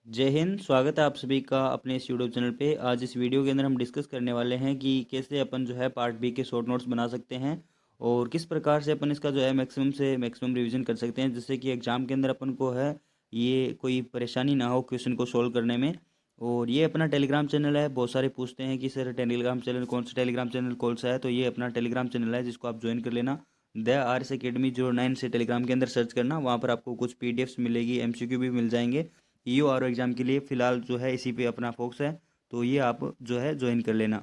जय हिंद। स्वागत है आप सभी का अपने इस यूट्यूब चैनल पे। आज इस वीडियो के अंदर हम डिस्कस करने वाले हैं कि कैसे अपन जो है पार्ट बी के शॉर्ट नोट्स बना सकते हैं और किस प्रकार से अपन इसका जो है मैक्सिमम से मैक्सिमम रिवीजन कर सकते हैं, जिससे कि एग्जाम के अंदर अपन को है ये कोई परेशानी ना हो क्वेश्चन को सोल्व करने में। और ये अपना टेलीग्राम चैनल है। बहुत सारे पूछते हैं कि सर टेलीग्राम चैनल कौन सा, टेलीग्राम चैनल कौन सा है, तो ये अपना टेलीग्राम चैनल है जिसको आप ज्वाइन कर लेना। द आर एस अकेडमी 09 से टेलीग्राम के अंदर सर्च करना, वहाँ पर आपको कुछ पीडीएफ्स मिलेगी, एमसीक्यू भी मिल जाएंगे। ईओ और एग्ज़ाम के लिए फ़िलहाल जो है इसी पे अपना फोकस है, तो ये आप जो है ज्वाइन कर लेना।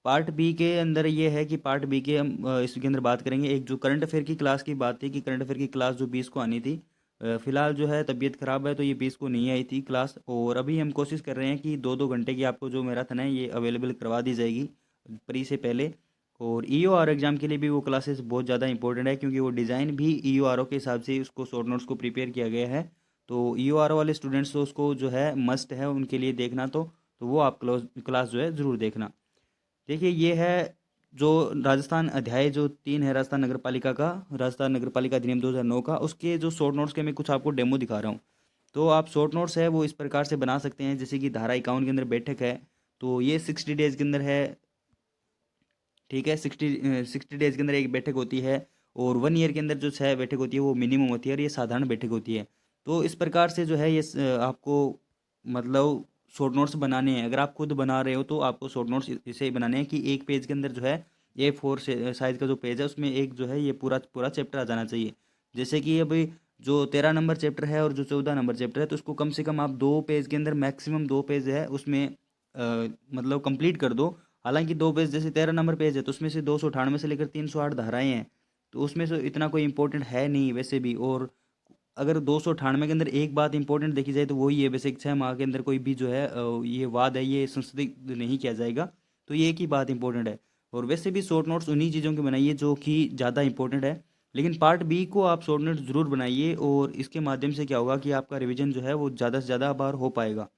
पार्ट बी के अंदर ये है कि पार्ट बी के हम इसके अंदर बात करेंगे। एक जो करंट अफेयर की क्लास की बात थी कि करंट अफेयर की क्लास जो 20 को आनी थी, फ़िलहाल जो है तबीयत ख़राब है तो ये 20 को नहीं आई थी क्लास। और अभी हम कोशिश कर रहे हैं कि 2-2 घंटे की आपको जो मैराथन है ये अवेलेबल करवा दी जाएगी प्री से पहले। और ईओ आर एग्ज़ाम के लिए भी वो क्लासेस बहुत ज़्यादा इंपॉर्टेंट है, क्योंकि वो डिज़ाइन भी ईओ आर ओ के हिसाब से उसको शॉर्ट नोट्स को प्रिपेयर किया गया है। तो ईओ आर ओ वाले स्टूडेंट्स तो उसको जो है मस्ट है उनके लिए देखना, तो वो आप क्लास जो है ज़रूर देखना। देखिए ये है जो राजस्थान अध्याय जो 3 है राजस्थान नगर पालिका का, राजस्थान नगर पालिका अधिनियम 2009 का, उसके जो शॉर्ट नोट्स के मैं कुछ आपको डेमो दिखा रहा हूँ। तो आप शॉर्ट नोट्स है वो इस प्रकार से बना सकते हैं, जैसे कि धारा 51 के अंदर बैठक है, तो ये 60 डेज के अंदर है। ठीक है, 60 डेज के अंदर एक बैठक होती है। और 1 ईयर के अंदर जो 6 बैठक होती है वो मिनिमम होती है, और ये साधारण बैठक होती है। तो इस प्रकार से जो है ये आपको मतलब शॉर्ट नोट्स बनाने हैं। अगर आप खुद बना रहे हो तो आपको शॉर्ट नोट्स इसे ही बनाने हैं कि एक पेज के अंदर जो है A4 से साइज का जो पेज है उसमें एक जो है ये पूरा पूरा चैप्टर आ जाना चाहिए। जैसे कि अभी जो 13 नंबर चैप्टर है और जो 14 नंबर चैप्टर है, तो उसको कम से कम आप 2 पेज के अंदर, मैक्सिमम 2 पेज है उसमें मतलब कंप्लीट कर दो। हालांकि 2 पेज, जैसे 13 नंबर पेज है तो उसमें से 298 से लेकर 308 धाराएं हैं, तो उसमें से इतना कोई इंपॉर्टेंट है नहीं वैसे भी। और अगर 298 के अंदर एक बात इंपॉर्टेंट देखी जाए तो वही है, वैसे 6 माह के अंदर कोई भी जो है ये वाद है ये संशोधित नहीं किया जाएगा, तो ये एक ही बात इंपॉर्टेंट है। और वैसे भी शॉर्ट नोट्स उन्हीं चीज़ों के बनाइए जो कि ज़्यादा इंपॉर्टेंट है। लेकिन पार्ट बी को आप शॉर्ट नोट्स ज़रूर बनाइए, और इसके माध्यम से क्या होगा कि आपका रिवीजन जो है वो ज़्यादा से ज़्यादा बार हो पाएगा।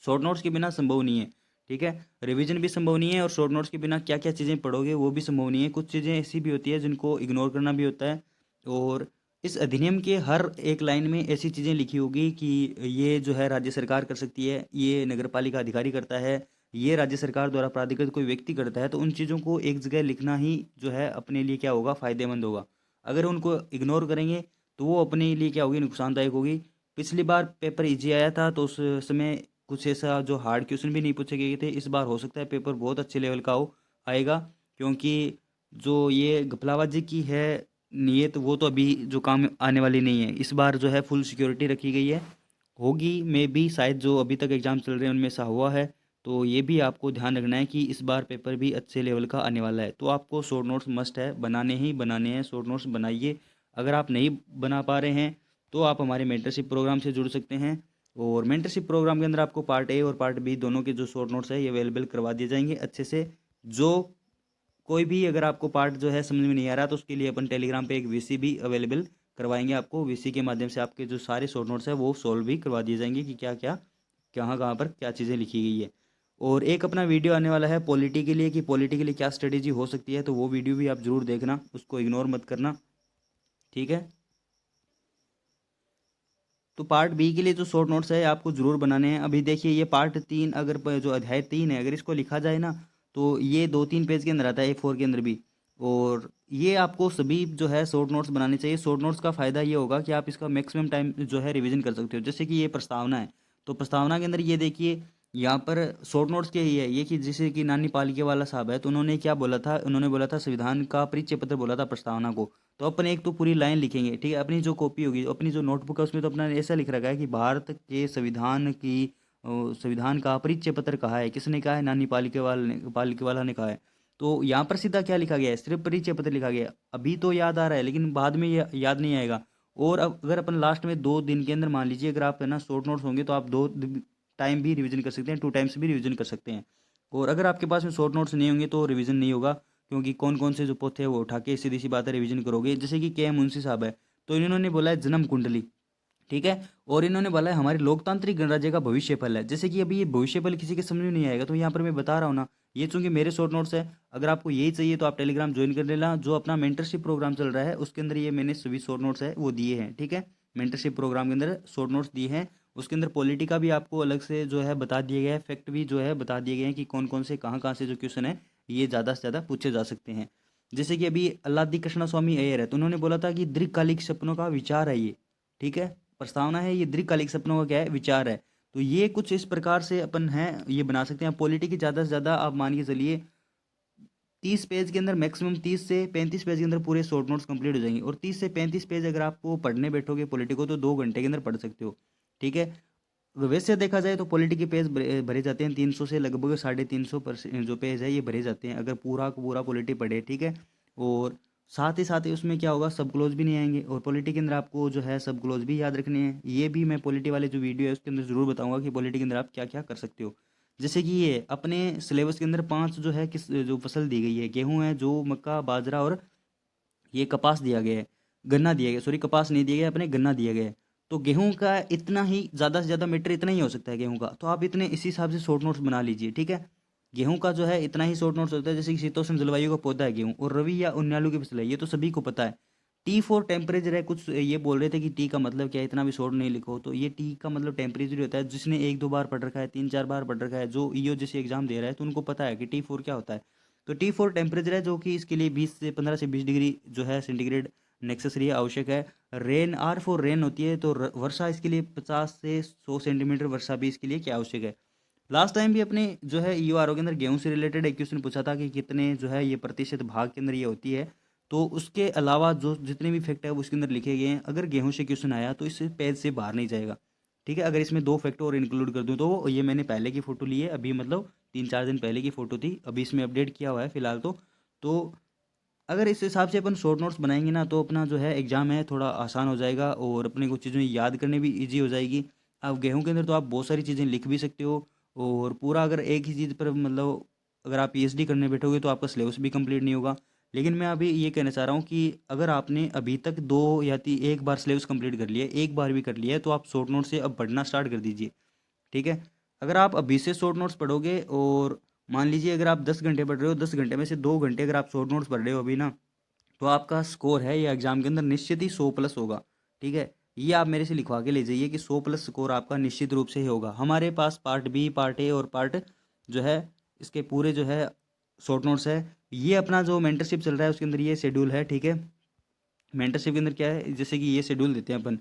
शॉर्ट नोट्स के बिना संभव नहीं है। ठीक है, रिवीजन भी संभव नहीं है, और शॉर्ट नोट्स के बिना क्या क्या चीज़ें पढ़ोगे वो भी संभव नहीं है। कुछ चीज़ें ऐसी भी होती है जिनको इग्नोर करना भी होता है। और इस अधिनियम के हर एक लाइन में ऐसी चीज़ें लिखी होगी कि ये जो है राज्य सरकार कर सकती है, ये नगर पालिका अधिकारी करता है, ये राज्य सरकार द्वारा प्राधिकृत कोई व्यक्ति करता है। तो उन चीज़ों को एक जगह लिखना ही जो है अपने लिए क्या होगा, फ़ायदेमंद होगा। अगर उनको इग्नोर करेंगे तो वो अपने लिए क्या होगी, नुकसानदायक होगी। पिछली बार पेपर इजी आया था तो उस समय कुछ ऐसा जो हार्ड क्वेश्चन भी नहीं पूछे गए थे। इस बार हो सकता है पेपर बहुत अच्छे लेवल का हो आएगा, क्योंकि जो ये घपलाबाजी की है नीयत वो तो अभी जो काम आने वाली नहीं है। इस बार जो है फुल सिक्योरिटी रखी गई है, होगी मे भी शायद जो अभी तक एग्ज़ाम चल रहे हैं उनमें ऐसा हुआ है। तो ये भी आपको ध्यान रखना है कि इस बार पेपर भी अच्छे लेवल का आने वाला है। तो आपको शॉर्ट नोट्स मस्ट है, बनाने ही बनाने हैं। शॉर्ट नोट्स बनाइए। अगर आप नहीं बना पा रहे हैं तो आप हमारे मेंटरशिप प्रोग्राम से जुड़ सकते हैं। और मेंटरशिप प्रोग्राम के अंदर आपको पार्ट ए और पार्ट बी दोनों के जो शॉर्ट नोट्स है ये अवेलेबल करवा दिए जाएंगे अच्छे से। जो कोई भी अगर आपको पार्ट जो है समझ में नहीं आ रहा तो उसके लिए अपन टेलीग्राम पे एक वीसी भी अवेलेबल करवाएंगे आपको। वीसी के माध्यम से आपके जो सारे शॉर्ट नोट्स है वो सॉल्व भी करवा दिए जाएंगे कि क्या क्या कहाँ कहाँ पर क्या चीज़ें लिखी गई है। और एक अपना वीडियो आने वाला है पॉलिटी के लिए कि पॉलिटी के लिए क्या स्ट्रेटेजी हो सकती है, तो वो वीडियो भी आप जरूर देखना, उसको इग्नोर मत करना। ठीक है, तो पार्ट बी के लिए जो शॉर्ट नोट्स है आपको जरूर बनाने हैं। अभी देखिए ये पार्ट 3, अगर जो अध्याय 3 है अगर इसको लिखा जाए ना, तो ये 2-3 पेज के अंदर आता है, A4 के अंदर भी। और ये आपको सभी जो है शॉर्ट नोट्स बनाने चाहिए। शॉर्ट नोट्स का फ़ायदा ये होगा कि आप इसका मैक्सिमम टाइम जो है रिवीजन कर सकते हो। जैसे कि ये प्रस्तावना है, तो प्रस्तावना के अंदर ये देखिए यहाँ पर शॉर्ट नोट्स के ही है ये, कि जैसे कि नानी पालिके वाला साहब है तो उन्होंने क्या बोला था, उन्होंने बोला था संविधान का परिचय पत्र बोला था प्रस्तावना को। तो अपन एक तो पूरी लाइन लिखेंगे, ठीक है, अपनी जो कॉपी होगी, अपनी जो नोटबुक है उसमें तो अपना ऐसा लिख रखा है कि भारत के संविधान की संविधान का परिचय पत्र कहा है, किसने कहा है, नानी पालिके वाला ने कहा है। तो यहाँ पर सीधा क्या लिखा गया है, सिर्फ परिचय पत्र लिखा गया है। अभी तो याद आ रहा है लेकिन बाद में ये याद नहीं आएगा। और अब अगर अपन लास्ट में 2 दिन के अंदर मान लीजिए अगर आप है ना शॉर्ट नोट्स होंगे तो आप 2 टाइम भी रिवीजन कर सकते हैं, 2 टाइम्स भी रिवीजन कर सकते हैं। और अगर आपके पास में शॉर्ट नोट्स नहीं होंगे तो रिवीजन नहीं होगा, क्योंकि कौन कौन से जो पोथे हैं वो उठा के सीधी सी बात है रिवीजन करोगे। जैसे कि के एम मुंशी साहब है, तो इन्होंने बोला है जन्म कुंडली, ठीक है, और इन्होंने बोला है हमारे लोकतांत्रिक गणराज्य का भविष्य फल है। जैसे कि अभी ये भविष्य फल किसी के समझ में नहीं आएगा, तो यहाँ पर मैं बता रहा हूँ ना, ये चूंकि मेरे शॉर्ट नोट्स है। अगर आपको यही चाहिए तो आप टेलीग्राम ज्वाइन कर लेना, जो अपना मेंटरशिप प्रोग्राम चल रहा है उसके अंदर ये मैंने सभी शॉर्ट नोट्स है वो दिए हैं। ठीक है, मेंटरशिप प्रोग्राम के अंदर शॉर्ट नोट्स दिए हैं, उसके अंदर पॉलिटी का भी आपको अलग से जो है बता दिया गया है, फैक्ट भी जो है बता दिए गए हैं कि कौन कौन से कहाँ से जो क्वेश्चन है ये ज़्यादा से ज़्यादा पूछे जा सकते हैं। जैसे कि अभी अल्लादी कृष्णा स्वामी अय्यर है, तो उन्होंने बोला था कि दीर्घकालिक सपनों का विचार है ये, ठीक है, प्रस्तावना है ये, दीर्घकालिक सपनों का क्या है, विचार है। तो ये कुछ इस प्रकार से अपन हैं ये बना सकते हैं। पॉलिटी की ज़्यादा से ज़्यादा आप मान के चलिए 30 पेज के अंदर मैक्सिमम 30 से 35 पेज के अंदर पूरे शॉर्ट नोट्स कंप्लीट हो जाएंगे। और 30 से 35 पेज अगर आपको पढ़ने बैठोगे पॉलिटी को तो 2 घंटे के अंदर पढ़ सकते हो, ठीक है। वैसे देखा जाए तो पॉलिटी के पेज भरे जाते हैं 300 से लगभग 350 जो पेज है ये भरे जाते हैं अगर पूरा का पूरा पॉलिटी पढ़े, ठीक है। और साथ ही उसमें क्या होगा, सब क्लोज भी नहीं आएंगे। और पॉलिटी के अंदर आपको जो है सब क्लोज भी याद रखने हैं। ये भी मैं पॉलिटी वाले जो वीडियो है उसके अंदर ज़रूर बताऊंगा कि पॉलिटी के अंदर आप क्या क्या कर सकते हो। जैसे कि ये अपने सिलेबस के अंदर 5 जो है किस जो फसल दी गई है, गेहूं है, जो मक्का, बाजरा और ये कपास दिया गया है, गन्ना दिया गया, सॉरी कपास नहीं दिया गया, अपने गन्ना दिया गया है। तो गेहूं का इतना ही ज़्यादा से ज़्यादा मीटर इतना ही हो सकता है गेहूं का, तो आप इतने इसी हिसाब से शॉर्ट नोट्स बना लीजिए, ठीक है। गेहूं का जो है इतना ही शॉर्ट नोट्स होता है, जैसे कि शीतोष्ण जलवायु का पौधा है गेहूं, और रवि या उन्नालू की फसल है, ये तो सभी को पता है। T4 टेम्परेचर है, कुछ ये बोल रहे थे कि टी का मतलब क्या है, इतना भी शॉर्ट नहीं लिखो। तो ये टी का मतलब टेम्परेचर होता है। जिसने 1-2 बार पढ़ रखा है, 3-4 बार पढ़ रखा है, जो ईओ जैसे एग्जाम दे रहा है, तो उनको पता है कि T4 क्या होता है। तो T4 टेम्परेचर है, जो कि इसके लिए 15 से 20 डिग्री जो है सेंटीग्रेड नेसेसरी है, आवश्यक है। रेन, आर फॉर रेन होती है, तो वर्षा इसके लिए 50 से 100 सेंटीमीटर वर्षा भी इसके लिए क्या आवश्यक है। लास्ट टाइम भी अपने जो है ईओ आर ओ के अंदर गेहूं से रिलेटेड एक क्वेश्चन पूछा था कि कितने जो है ये प्रतिशत भाग के अंदर ये होती है। तो उसके अलावा जो जितने भी फैक्ट है वो उसके अंदर लिखे गए हैं। अगर गेहूं से क्वेश्चन आया तो इस पेज से बाहर नहीं जाएगा, ठीक है। अगर इसमें 2 फैक्ट और इंक्लूड कर दूं तो ये मैंने पहले की फ़ोटो ली है, अभी मतलब 3-4 दिन पहले की फ़ोटो थी, अभी इसमें अपडेट किया हुआ है फिलहाल। तो अगर इस हिसाब से अपन शॉर्ट नोट्स बनाएंगे ना तो अपना जो है एग्ज़ाम है थोड़ा आसान हो जाएगा और अपने कुछ चीज़ें याद करने भी इजी हो जाएगी। अब गेहूं के अंदर तो आप बहुत सारी चीज़ें लिख भी सकते हो। और पूरा अगर एक ही चीज़ पर मतलब अगर आप पीएचडी करने बैठोगे तो आपका सिलेबस भी कंप्लीट नहीं होगा। लेकिन मैं अभी ये कहना चाह रहा हूँ कि अगर आपने अभी तक 1 बार सिलेबस कंप्लीट कर लिया है, एक बार भी कर लिया है, तो आप शॉर्ट नोट से अब पढ़ना स्टार्ट कर दीजिए, ठीक है। अगर आप अभी से शॉर्ट नोट्स पढ़ोगे और मान लीजिए अगर आप 10 घंटे पढ़ रहे हो, 10 घंटे में से 2 घंटे अगर आप शॉर्ट नोट्स पढ़ रहे हो अभी ना, तो आपका स्कोर है ये एग्जाम के अंदर निश्चित ही 100+ होगा, ठीक है। ये आप मेरे से लिखवा के ले जाइए कि 100+ स्कोर आपका निश्चित रूप से ही होगा। हमारे पास पार्ट बी, पार्ट ए और पार्ट जो है इसके पूरे जो है शॉर्ट नोट्स है। ये अपना जो मेंटरशिप चल रहा है उसके अंदर ये शेड्यूल है, ठीक है। मेंटरशिप के अंदर क्या है, जैसे कि ये शेड्यूल देते हैं अपन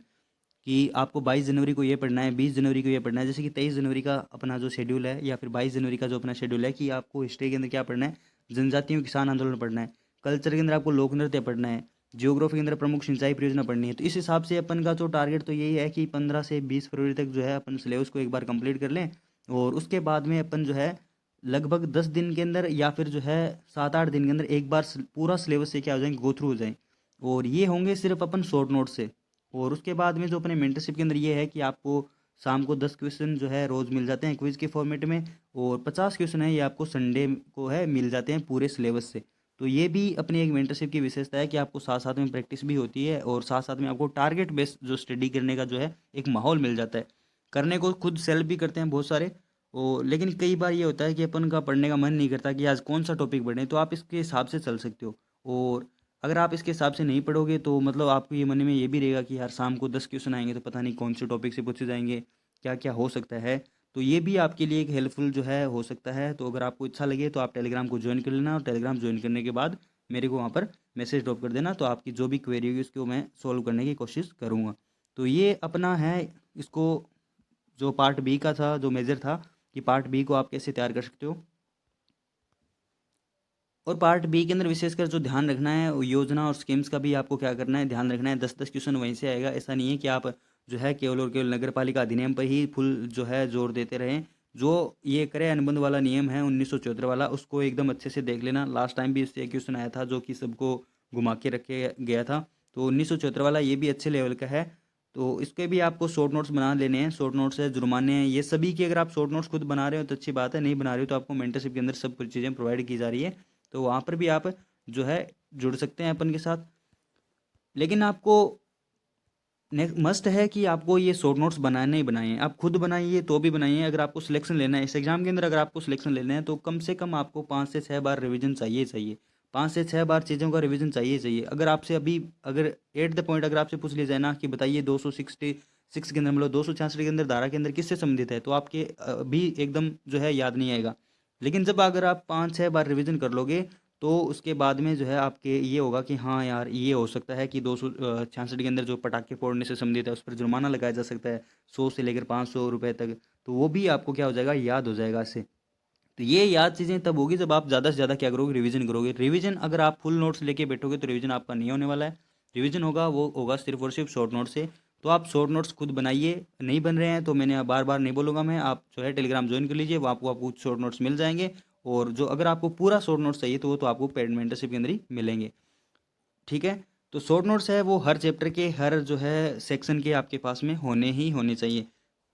कि आपको 22 जनवरी को ये पढ़ना है, 20 जनवरी को ये पढ़ना है। जैसे कि 23 जनवरी का अपना जो शेड्यूल है या फिर 22 जनवरी का जो अपना शेड्यूल है कि आपको हिस्ट्री के अंदर क्या पढ़ना है, जनजातियों किसान आंदोलन पढ़ना है। कल्चर के अंदर आपको लोक नृत्य पढ़ना है। जियोग्राफी के अंदर प्रमुख सिंचाई परियोजना पढ़नी है। तो इस हिसाब से अपन का जो टारगेट तो यही है कि 15 से 20 फरवरी तक जो है अपन सिलेबस को एक बार कंप्लीट कर लें। और उसके बाद में अपन जो है लगभग 10 दिन के अंदर या फिर जो है 7-8 दिन के अंदर एक बार पूरा सिलेबस से क्या हो जाएंगे, गो थ्रू हो जाएं। और ये होंगे सिर्फ अपन शॉर्ट नोट से। और उसके बाद में जो अपने मेंटरशिप के अंदर ये है कि आपको शाम को 10 क्वेश्चन जो है रोज़ मिल जाते हैं क्विज के फॉर्मेट में। और 50 क्वेश्चन है ये आपको संडे को है मिल जाते हैं पूरे सिलेबस से। तो ये भी अपनी एक मेंटरशिप की विशेषता है कि आपको साथ साथ में प्रैक्टिस भी होती है और साथ साथ में आपको टारगेट बेस्ड जो स्टडी करने का जो है एक माहौल मिल जाता है। करने को खुद सेल्फ भी करते हैं बहुत सारे। और लेकिन कई बार ये होता है कि अपन का पढ़ने का मन नहीं करता कि आज कौन सा टॉपिक पढ़ें, तो आप इसके हिसाब से चल सकते हो। और अगर आप इसके हिसाब से नहीं पढ़ोगे तो मतलब आपको ये मन में ये भी रहेगा कि यार शाम को 10 क्वेश्चन आएंगे तो पता नहीं कौन से टॉपिक से पूछे जाएंगे, क्या क्या हो सकता है। तो ये भी आपके लिए एक हेल्पफुल जो है हो सकता है। तो अगर आपको अच्छा लगे तो आप टेलीग्राम को ज्वाइन कर लेना, और टेलीग्राम ज्वाइन करने के बाद मेरे को वहाँ पर मैसेज ड्रॉप कर देना, तो आपकी जो भी क्वेरी होगी उसको मैं सॉल्व करने की कोशिश करूँगा। तो ये अपना है इसको जो पार्ट बी का था जो मेजर था कि पार्ट बी को आप कैसे तैयार कर सकते हो। और पार्ट बी के अंदर विशेषकर जो ध्यान रखना है वो योजना और स्कीम्स का भी आपको क्या करना है, ध्यान रखना है। 10-10 क्वेश्चन वहीं से आएगा, ऐसा नहीं है कि आप जो है केवल और केवल नगर पालिका अधिनियम पर ही फुल जो है जोर देते रहें। जो ये करे अनुबंध वाला नियम है 1974 वाला, उसको एकदम अच्छे से देख लेना। लास्ट टाइम भी इससे एक क्वेश्चन आया था जो कि सबको घुमा के रखे गया था। तो 1974 वाला ये भी अच्छे लेवल का है। तो इसके भी आपको शॉर्ट नोट्स बना लेने हैं। शॉर्ट नोट्स है, जुर्माने हैं, ये सभी की अगर आप शॉर्ट नोट्स खुद बना रहे हो तो अच्छी बात है, नहीं बना रहे हो तो आपको मेंटरशिप के अंदर सब कुछ चीज़ें प्रोवाइड की जा रही है। तो वहाँ पर भी आप जो है जुड़ सकते हैं अपन के साथ। लेकिन आपको मस्ट है कि आपको ये शॉर्ट नोट्स बनाने ही बनाए हैं। आप खुद बनाइए तो भी बनाइए। अगर आपको सिलेक्शन लेना है इस एग्ज़ाम के अंदर, अगर आपको सिलेक्शन लेना है तो कम से कम आपको 5 से 6 बार रिवीजन चाहिए चाहिए। 5 से 6 बार चीज़ों का रिवीजन चाहिए चाहिए। अगर आपसे अभी अगर एट द पॉइंट अगर आपसे पूछ लिया जाए ना कि बताइए 260 6 के अंदर मतलब 266 के अंदर धारा के अंदर किससे संबंधित है, तो आपके भी एकदम जो है याद नहीं आएगा। लेकिन जब अगर आप 5-6 बार रिवीजन कर लोगे तो उसके बाद में जो है आपके ये होगा कि हाँ यार, ये हो सकता है कि 266 के अंदर जो पटाखे फोड़ने से संबंधित है उस पर जुर्माना लगाया जा सकता है 100 से लेकर 500 रुपए तक। तो वो भी आपको क्या हो जाएगा, याद हो जाएगा इससे। तो ये याद चीज़ें तब होगी जब आप ज़्यादा से ज़्यादा क्या करोगे, रिवीजन करोगे। रिवीजन अगर आप फुल नोट्स लेके बैठोगे तो रिवीजन आपका नहीं होने वाला है। रिवीजन होगा वो होगा सिर्फ और सिर्फ शॉर्ट नोट से। तो आप शॉर्ट नोट्स खुद बनाइए, नहीं बन रहे हैं तो मैंने बार बार नहीं बोलूँगा मैं, आप जो है टेलीग्राम ज्वाइन कर लीजिए, वो आपको शॉर्ट नोट्स मिल जाएंगे। और जो अगर आपको पूरा शॉर्ट नोट्स चाहिए तो वो तो आपको पेड मेंटरशिप के अंदर ही मिलेंगे। ठीक है। तो शॉर्ट नोट्स है वो हर चैप्टर के हर जो है सेक्शन के आपके पास में होने ही होने चाहिए।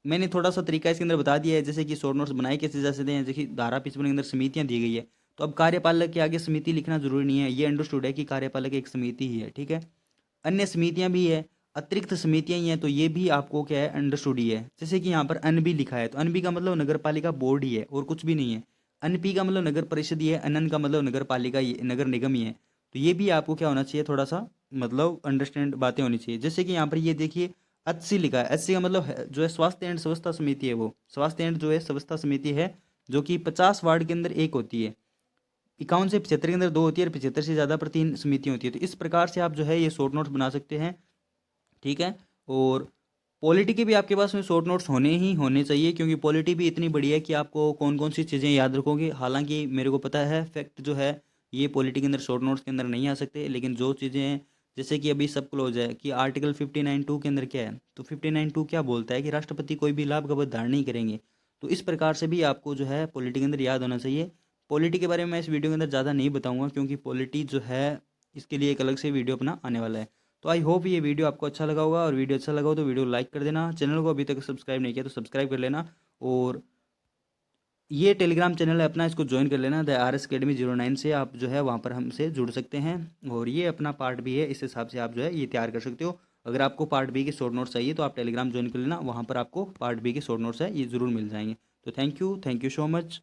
मैंने थोड़ा सा तरीका इसके अंदर बता दिया है, जैसे कि शॉर्ट नोट्स बनाए कैसे जा सकते हैं। देखिए धारा 55 के अंदर समितियां दी गई है, तो अब कार्यपालक के आगे समिति लिखना जरूरी नहीं है, ये अंडरस्टूड है कि कार्यपालक एक समिति ही है। ठीक है। अन्य समितियां भी है, अतिरिक्त समितियां ही हैं, तो ये भी आपको क्या है, अंडरस्टूड ही है। जैसे कि यहाँ पर अनबी लिखा है, तो अनबी का मतलब नगर पालिका बोर्ड ही है और कुछ भी नहीं है। अनपी का मतलब नगर परिषद ही है, अनन का मतलब नगर पालिका ही, नगर निगम ही है। तो ये भी आपको क्या होना चाहिए, थोड़ा सा मतलब अंडरस्टैंड बातें होनी चाहिए। जैसे कि यहाँ पर ये देखिए अच्छी लिखा है, अच्छी का मतलब जो है स्वास्थ्य एंड व्यवस्था समिति है, वो स्वास्थ्य एंड जो है व्यवस्था समिति है जो कि 50 वार्ड के अंदर एक होती है, 51 से 75 के अंदर 2 होती है और 75 से ज़्यादा पर 3 समितियाँ होती है। तो इस प्रकार से आप जो है ये शॉर्ट नोट्स बना सकते हैं। ठीक है। और पॉलिटी के भी आपके पास में शॉर्ट नोट्स होने ही होने चाहिए, क्योंकि पॉलिटी भी इतनी बड़ी है कि आपको कौन कौन सी चीज़ें याद रखोगे। हालांकि मेरे को पता है फैक्ट जो है ये पॉलिटी के अंदर शॉर्ट नोट्स के अंदर नहीं आ सकते, लेकिन जो चीज़ें हैं जैसे कि अभी सब क्लोज है कि आर्टिकल 59(2) के अंदर क्या है, तो 59(2) क्या बोलता है कि राष्ट्रपति कोई भी लाभ का बहिर्धारण नहीं करेंगे। तो इस प्रकार से भी आपको जो है पॉलिटी के अंदर याद होना चाहिए। पॉलिटी के बारे में मैं इस वीडियो के अंदर ज़्यादा नहीं बताऊंगा, क्योंकि पॉलिटी जो है इसके लिए एक अलग से वीडियो अपना आने वाला है। तो आई होप ये वीडियो आपको अच्छा लगा होगा, और वीडियो अच्छा लगा हो तो वीडियो लाइक कर देना, चैनल को अभी तक सब्सक्राइब नहीं किया तो सब्सक्राइब कर लेना। और ये टेलीग्राम चैनल है अपना, इसको ज्वाइन कर लेना, द RS Academy 09 से आप जो है वहाँ पर हमसे जुड़ सकते हैं। और ये अपना पार्ट भी है, इस हिसाब से आप जो है ये तैयार कर सकते हो। अगर आपको पार्ट बी के शॉर्ट नोट्स चाहिए तो आप टेलीग्राम ज्वाइन कर लेना, वहाँ पर आपको पार्ट बी के शॉर्ट नोट्स है ये ज़रूर मिल जाएंगे। तो थैंक यू सो मच।